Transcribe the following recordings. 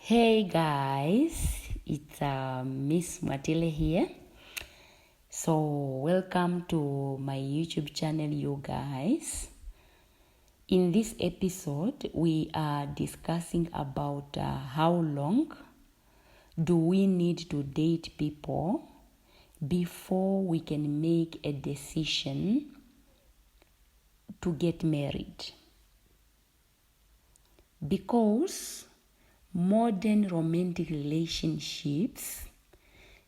Hey guys, it's Miss Matile here. So welcome to my YouTube channel, you guys. In this episode, we are discussing about how long do we need to date people before we can make a decision to get married. Because modern romantic relationships,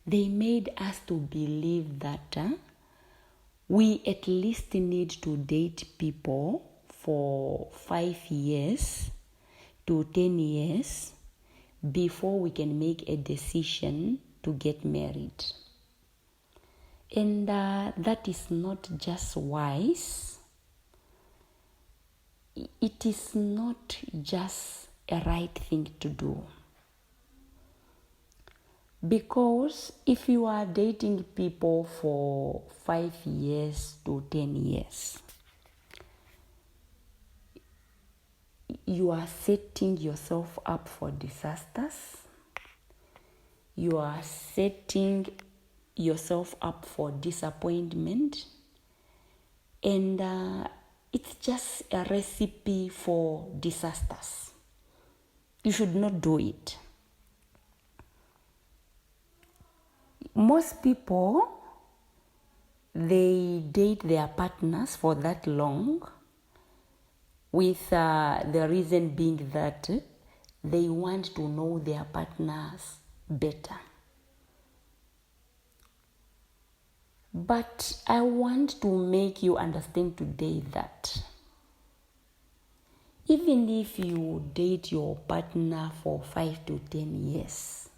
they made us to believe that we at least need to date people for 5 years to 10 years before we can make a decision to get married. And that is not just wise. It is not just a right thing to do. Because if you are dating people for 5 years to 10 years, you are setting yourself up for disasters. You are setting yourself up for disappointment. And it's just a recipe for disasters. You should not do it. Most people, they date their partners for that long with the reason being that they want to know their partners better. But I want to make you understand today that even if you date your partner for 5 to 10 years,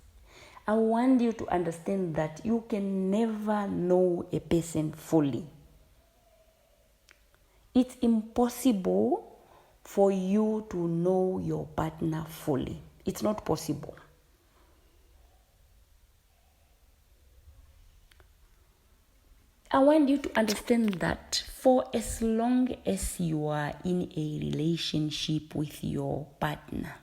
I want you to understand that you can never know a person fully. It's impossible for you to know your partner fully. It's not possible. I want you to understand that for as long as you are in a relationship with your partner,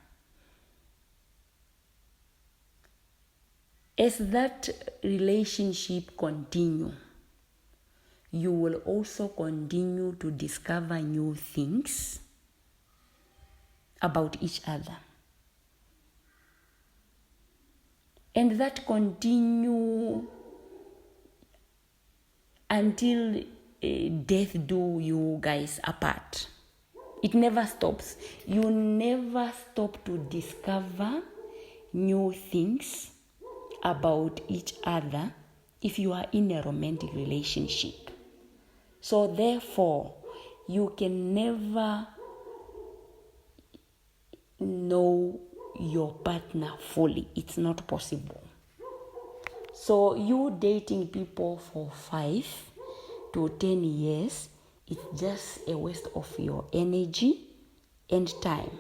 as that relationship continues, you will also continue to discover new things about each other. And that continue until death do you guys apart. It never stops. You never stop to discover new things about each other if you are in a romantic relationship. So therefore, you can never know your partner fully. It's not possible. So you dating people for 5 to 10 years, it's just a waste of your energy and time.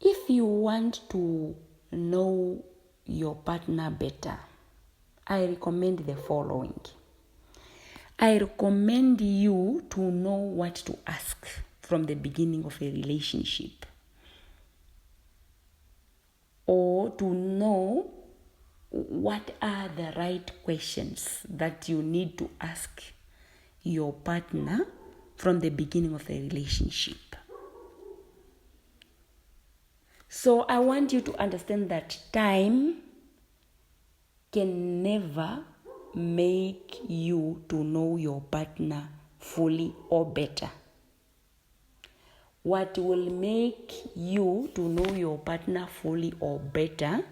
If you want to know your partner better, I recommend the following. I recommend you to know what to ask from the beginning of a relationship, or to know what are the right questions that you need to ask your partner from the beginning of the relationship. So I want you to understand that time can never make you to know your partner fully or better. What will make you to know your partner fully or better,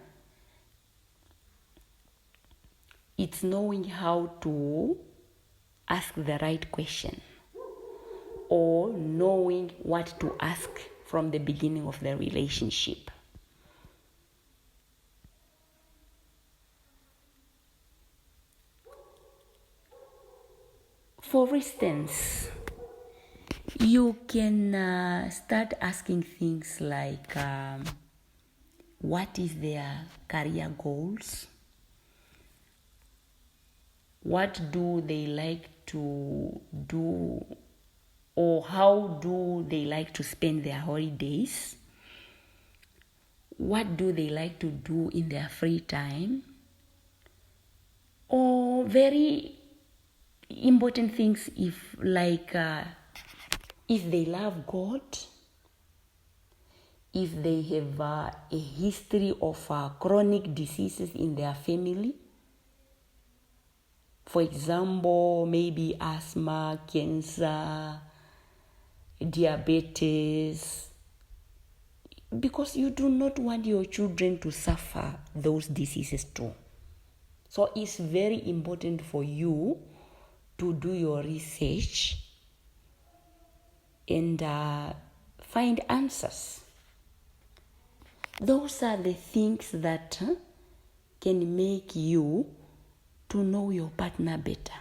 it's knowing how to ask the right question, or knowing what to ask from the beginning of the relationship. For instance, you can start asking things like what is their career goals? What do they like to do, or how do they like to spend their holidays? what do they like to do in their free time, or very important things if they love God, if they have a history of chronic diseases in their family. For example, maybe asthma, cancer, diabetes, because you do not want your children to suffer those diseases too. So it's very important for you to do your research and find answers. Those are the things that can make you to know your partner better.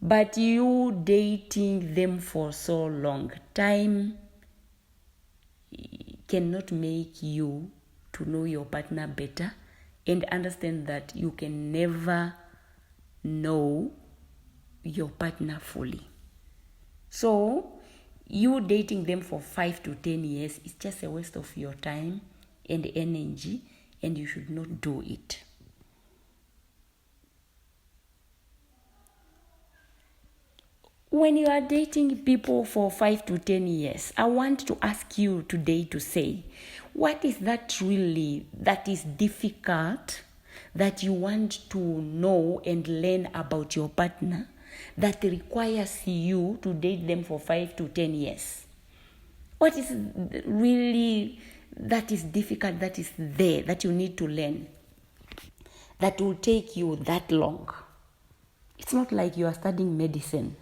But you dating them for so long, time cannot make you to know your partner better and understand that you can never know your partner fully. So you dating them for 5 to 10 years is just a waste of your time and energy, and you should not do it. When you are dating people for 5 to 10 years, I want to ask you today to say, what is that really that is difficult that you want to know and learn about your partner that requires you to date them for 5 to 10 years? What is really that is difficult, that is there, that you need to learn, that will take you that long? It's not like you are studying medicine.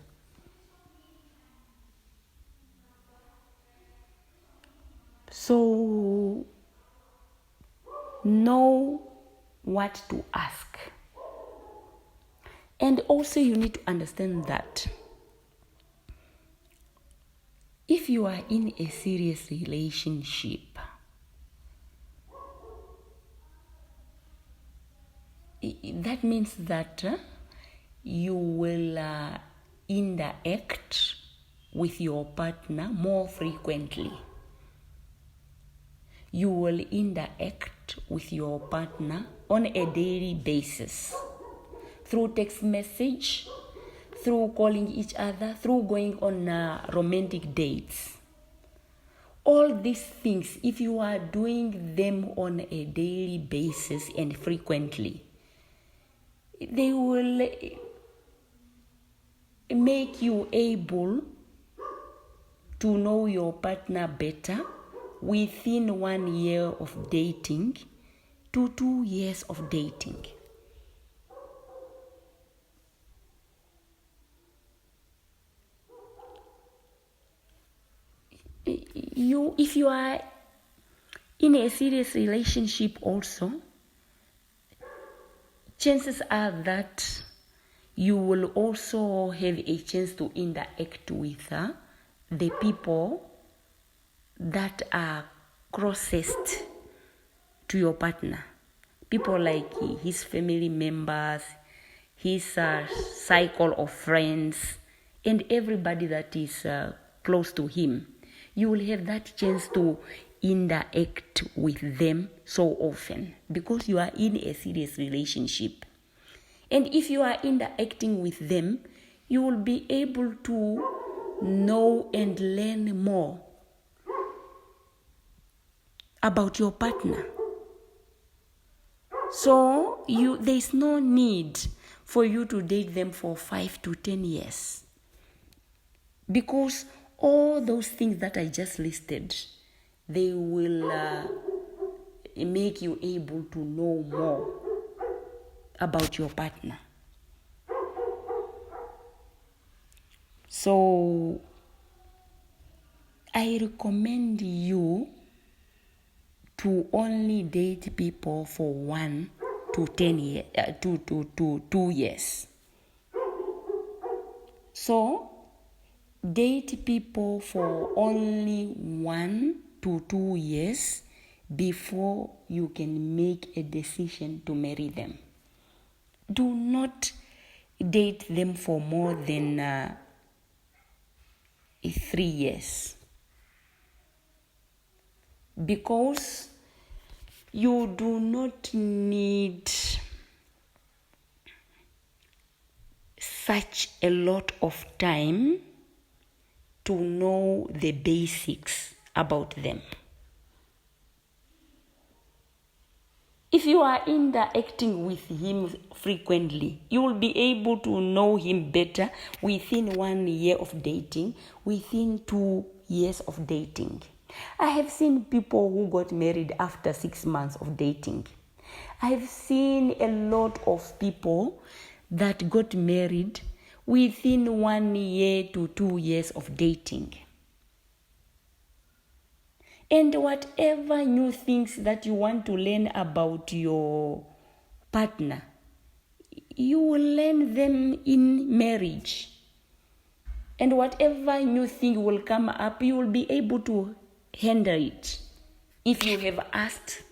So, know what to ask. And also you need to understand that if you are in a serious relationship, that means that you will interact with your partner more frequently. You will interact with your partner on a daily basis, through text message, through calling each other, through going on romantic dates. All these things, if you are doing them on a daily basis and frequently, they will make you able to know your partner better within 1 year of dating to 2 years of dating. If you are in a serious relationship also, chances are that you will also have a chance to interact with the people that are closest to your partner. People like his family members, his cycle of friends, and everybody that is close to him. You will have that chance to interact with them so often because you are in a serious relationship. And if you are interacting with them, you will be able to know and learn more about your partner. So there is no need for you to date them for 5 to 10 years. Because all those things that I just listed, they will make you able to know more about your partner. So I recommend you to only date people for 1 to 10 years, 2 years. So date people for only 1 to 2 years before you can make a decision to marry them. Do not date them for more than 3 years. because you do not need such a lot of time to know the basics about them. If you are interacting with him frequently, you will be able to know him better within 1 year of dating, within 2 years of dating. I have seen people who got married after 6 months of dating. I have seen a lot of people that got married within 1 year to 2 years of dating. And whatever new things that you want to learn about your partner, you will learn them in marriage. And whatever new thing will come up, you will be able to handle it if you have asked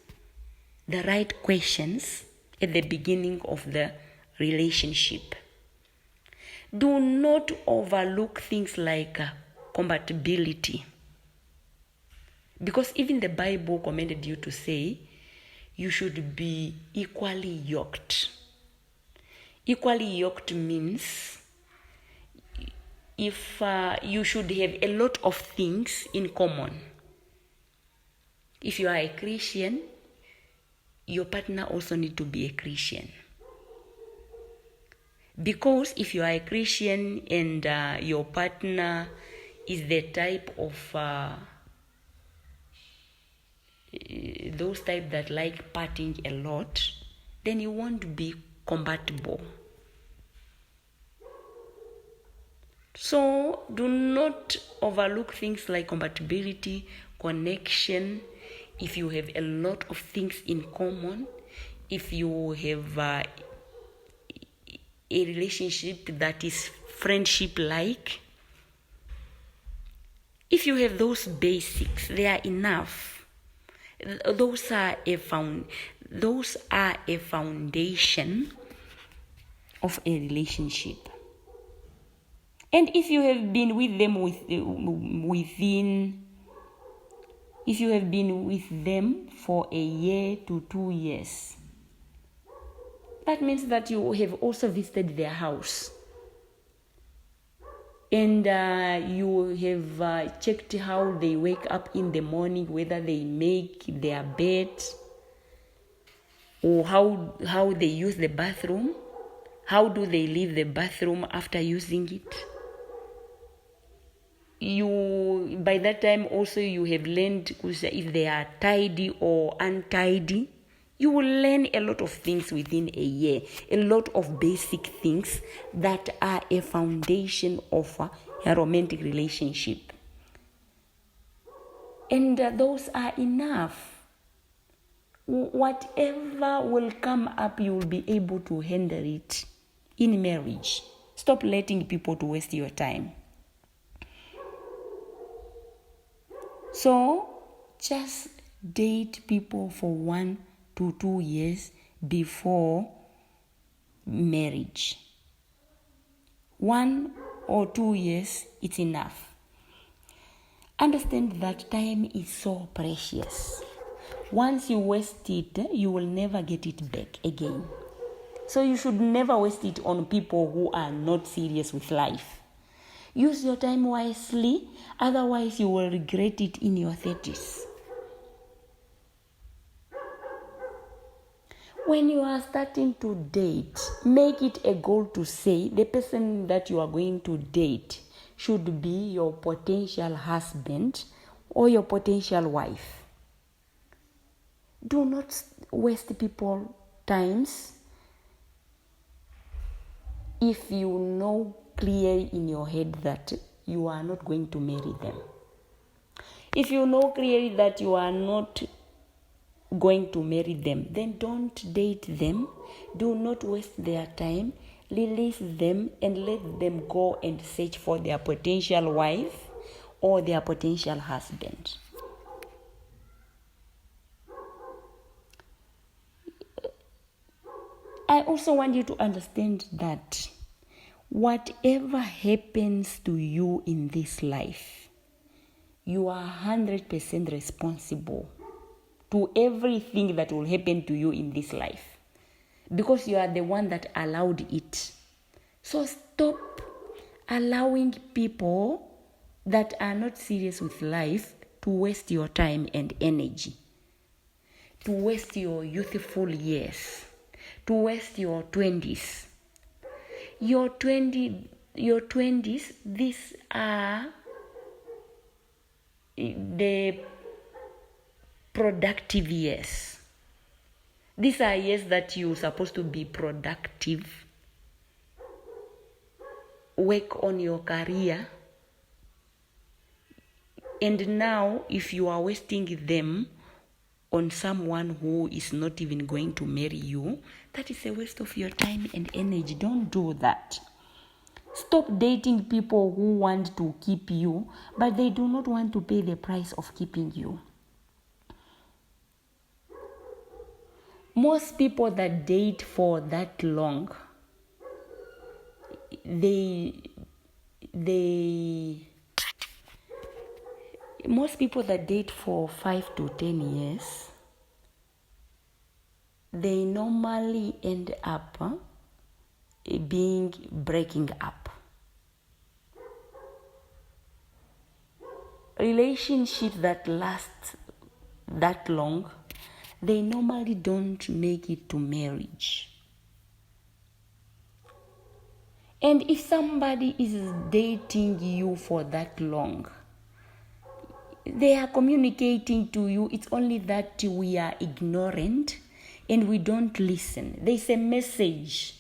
the right questions at the beginning of the relationship. Do not overlook things like compatibility. Because even the Bible commanded you to say, you should be equally yoked. Equally yoked means if you should have a lot of things in common. If you are a Christian, your partner also needs to be a Christian. Because if you are a Christian and your partner is the type of those type that like partying a lot, then you won't be compatible. So do not overlook things like compatibility, connection. If you have a lot of things in common, if you have a relationship that is friendship-like, if you have those basics, they are enough. Those are a foundation of a relationship. And if you have been with them if you have been with them for a year to 2 years, that means that you have also visited their house. And you have checked how they wake up in the morning, whether they make their bed, or how they use the bathroom. How do they leave the bathroom after using it? By that time also you have learned if they are tidy or untidy. You will learn a lot of things within a year, a lot of basic things that are a foundation of a romantic relationship. And those are enough. Whatever will come up, you will be able to handle it in marriage. Stop letting people to waste your time. So just date people for 1 to 2 years before marriage. 1 or 2 years, it's enough. Understand that time is so precious. Once you waste it, you will never get it back again. So you should never waste it on people who are not serious with life. Use your time wisely, otherwise you will regret it in your 30s. When you are starting to date, make it a goal to say the person that you are going to date should be your potential husband or your potential wife. Do not waste people's times if you know clearly in your head that you are not going to marry them. If you know clearly that you are not going to marry them, then don't date them. Do not waste their time. Release them and let them go and search for their potential wife or their potential husband. I also want you to understand that whatever happens to you in this life, you are 100% responsible to everything that will happen to you in this life, because you are the one that allowed it. So stop allowing people that are not serious with life to waste your time and energy, to waste your youthful years, to waste your 20s. Your 20s, these are the productive years. These are years that you're supposed to be productive, work on your career. And now, if you are wasting them on someone who is not even going to marry you, that is a waste of your time and energy. Don't do that. Stop dating people who want to keep you, but they do not want to pay the price of keeping you. Most people that date for that long, most people that date for 5 to 10 years, they normally end up breaking up. Relationships that last that long, they normally don't make it to marriage. And if somebody is dating you for that long, they are communicating to you. It's only that we are ignorant and we don't listen. There's a message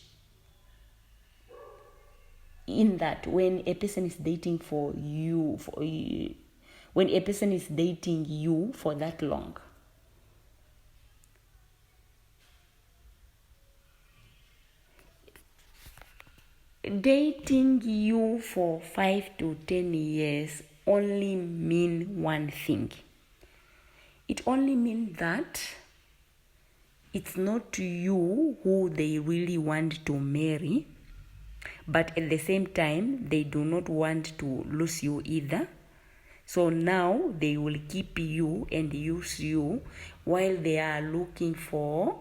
in that when a person is dating when a person is dating you for that long. Dating you for 5 to 10 years only mean one thing. It only means that it's not you who they really want to marry, but at the same time, they do not want to lose you either. So now they will keep you and use you while they are looking for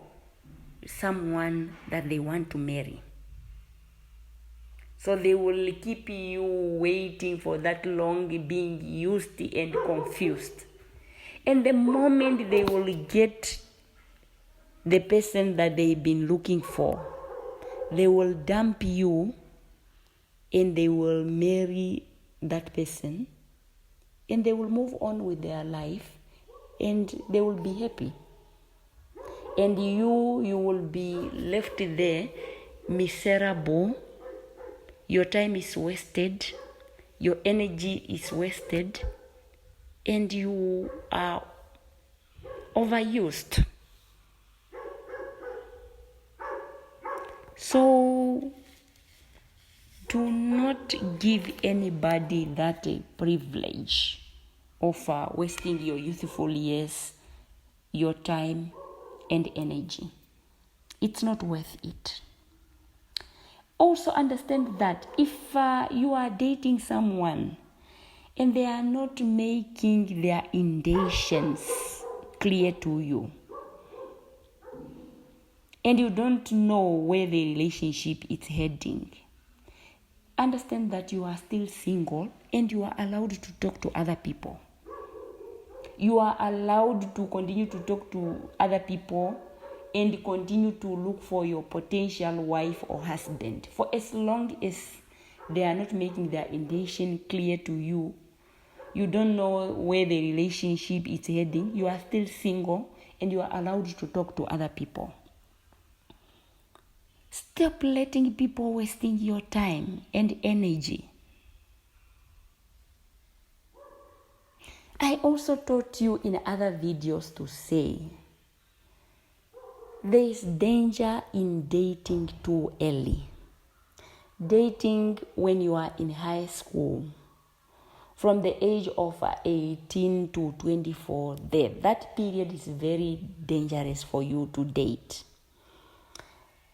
someone that they want to marry. So they will keep you waiting for that long, being used and confused. And the moment they will get the person that they've been looking for, they will dump you and they will marry that person and they will move on with their life and they will be happy. And you will be left there miserable. Your time is wasted, your energy is wasted, and you are overused. So do not give anybody that privilege of wasting your youthful years, your time and energy. It's not worth it. Also understand that if you are dating someone and they are not making their intentions clear to you, and you don't know where the relationship is heading, understand that you are still single and you are allowed to talk to other people. You are allowed to continue to talk to other people and continue to look for your potential wife or husband. For as long as they are not making their intention clear to you, you don't know where the relationship is heading, you are still single and you are allowed to talk to other people. Stop letting people wasting your time and energy. I also taught you in other videos to say, there is danger in dating too early. Dating when you are in high school, from the age of 18 to 24, that period is very dangerous for you to date.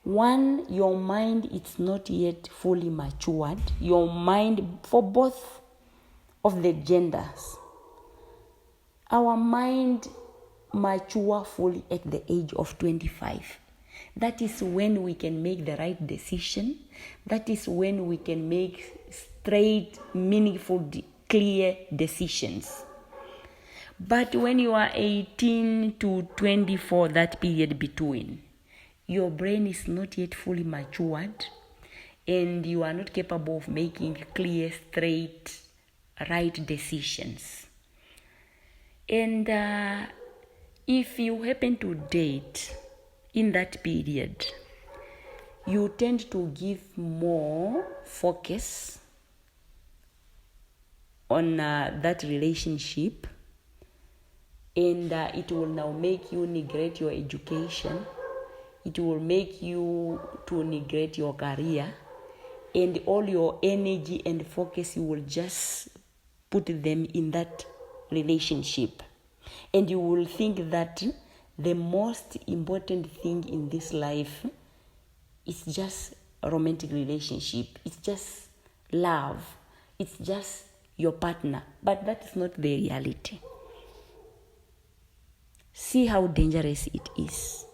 One, your mind is not yet fully matured. Your mind, for both of the genders, our mind mature fully at the age of 25. That is when we can make the right decision. That is when we can make straight, meaningful, clear decisions. But when you are 18 to 24, that period between, your brain is not yet fully matured and you are not capable of making clear, straight, right decisions. And if you happen to date in that period, you tend to give more focus on that relationship, and it will now make you neglect your education. It will make you to neglect your career, and all your energy and focus, you will just put them in that relationship. And you will think that the most important thing in this life is just a romantic relationship. It's just love. It's just your partner. But that is not the reality. See how dangerous it is.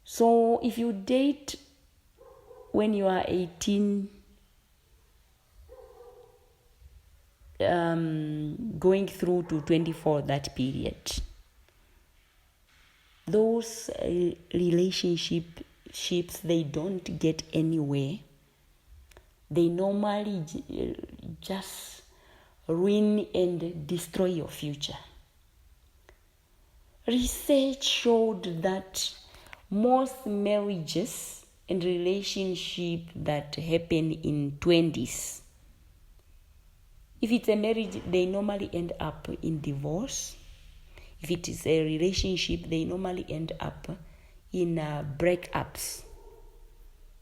So if you date when you are 18, going through to 24, that period, those relationships, they don't get anywhere. They normally just ruin and destroy your future. Research showed that most marriages and relationships that happen in 20s, if it's a marriage, they normally end up in divorce. If it is a relationship, they normally end up in breakups.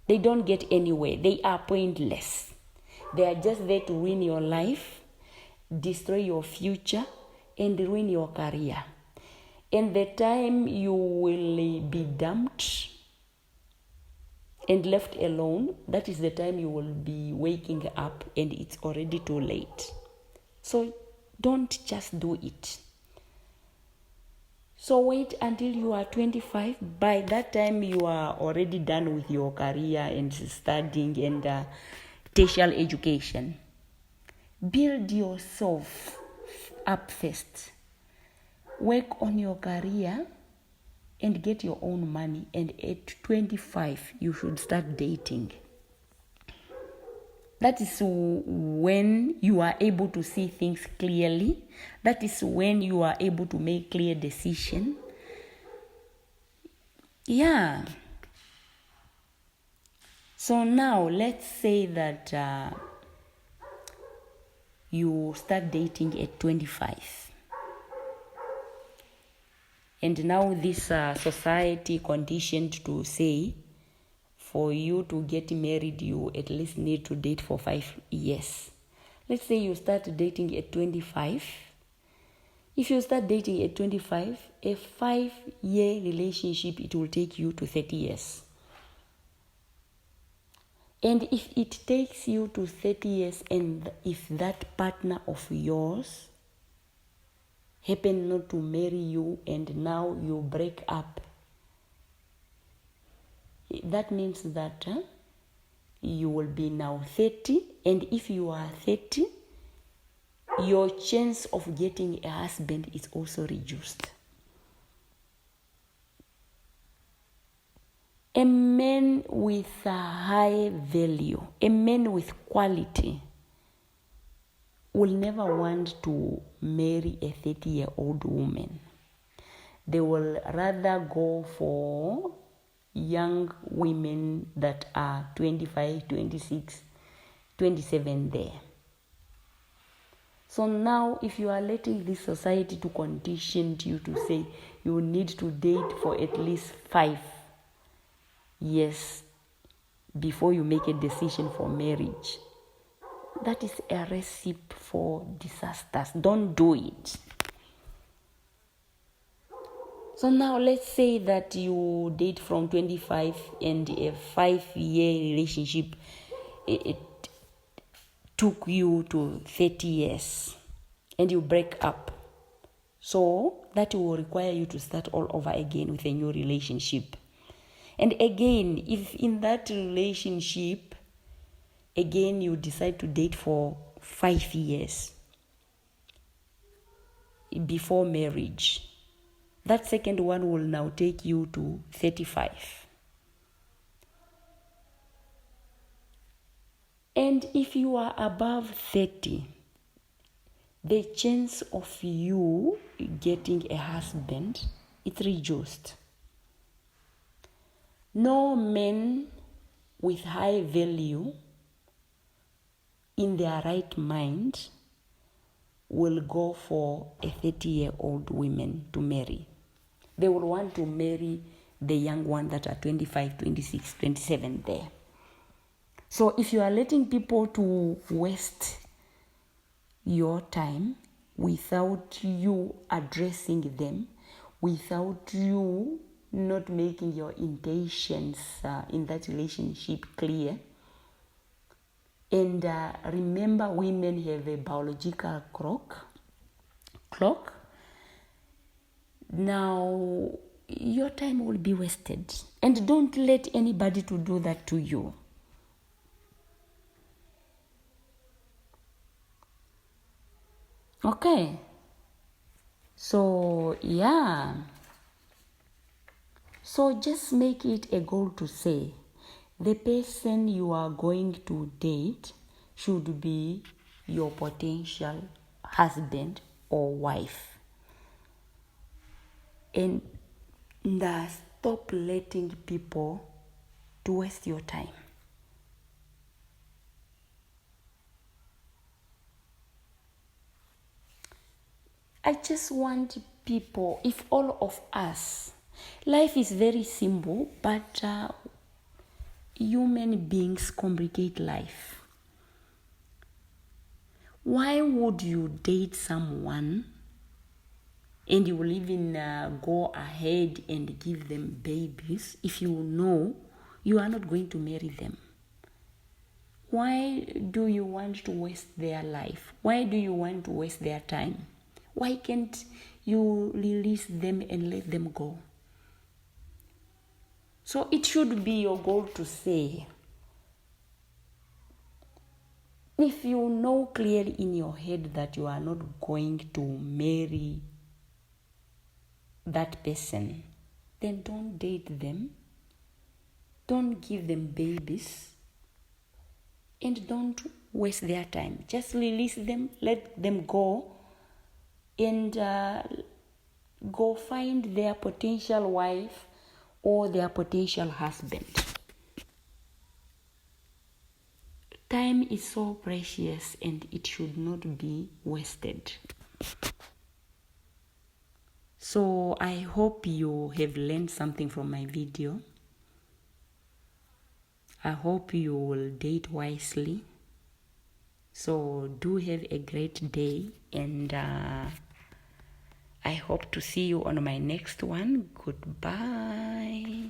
They don't get anywhere. They are pointless. They are just there to ruin your life, destroy your future, and ruin your career. And the time you will be dumped and left alone, that is the time you will be waking up and it's already too late. So don't just do it. So wait until you are 25. By that time, you are already done with your career and studying and tertiary education. Build yourself up first. Work on your career and get your own money. And at 25, you should start dating. That is when you are able to see things clearly. That is when you are able to make clear decisions. Yeah. So now let's say that you start dating at 25. And now this society conditioned to say, for you to get married, you at least need to date for 5 years. Let's say you start dating at 25. If you start dating at 25, a 5-year relationship, it will take you to 30 years. And if it takes you to 30 years, and if that partner of yours happen not to marry you and now you break up, that means that you will be now 30. And if you are 30, your chance of getting a husband is also reduced. A man with a high value, a man with quality, will never want to marry a 30-year-old woman. They will rather go for young women that are 25, 26, 27 there. So now if you are letting this society to condition you to say you need to date for at least 5 years before you make a decision for marriage, that is a recipe for disasters. Don't do it. So now let's say that you date from 25 and a 5-year relationship, it took you to 30 years and you break up. So that will require you to start all over again with a new relationship. And again, if in that relationship, again, you decide to date for 5 years before marriage, that second one will now take you to 35. And if you are above 30, the chance of you getting a husband is reduced. No men with high value in their right mind will go for a 30-year-old woman to marry. They will want to marry the young ones that are 25, 26, 27 there. So if you are letting people to waste your time without you addressing them, without you not making your intentions in that relationship clear, and remember, women have a biological clock. Now, your time will be wasted. And don't let anybody to do that to you. Okay. So, yeah. So just make it a goal to say, the person you are going to date should be your potential husband or wife. And stop letting people to waste your time. I just want people, if all of us, life is very simple, but human beings complicate life. Why would you date someone and you will even go ahead and give them babies if you know you are not going to marry them? Why do you want to waste their life? Why do you want to waste their time? Why can't you release them and let them go? So it should be your goal to say, if you know clearly in your head that you are not going to marry that person, then don't date them, don't give them babies, and don't waste their time. Just release them, let them go, and go find their potential wife or their potential husband. Time is so precious and it should not be wasted. So I hope you have learned something from my video. I hope you will date wisely. So do have a great day, and I hope to see you on my next one. Goodbye.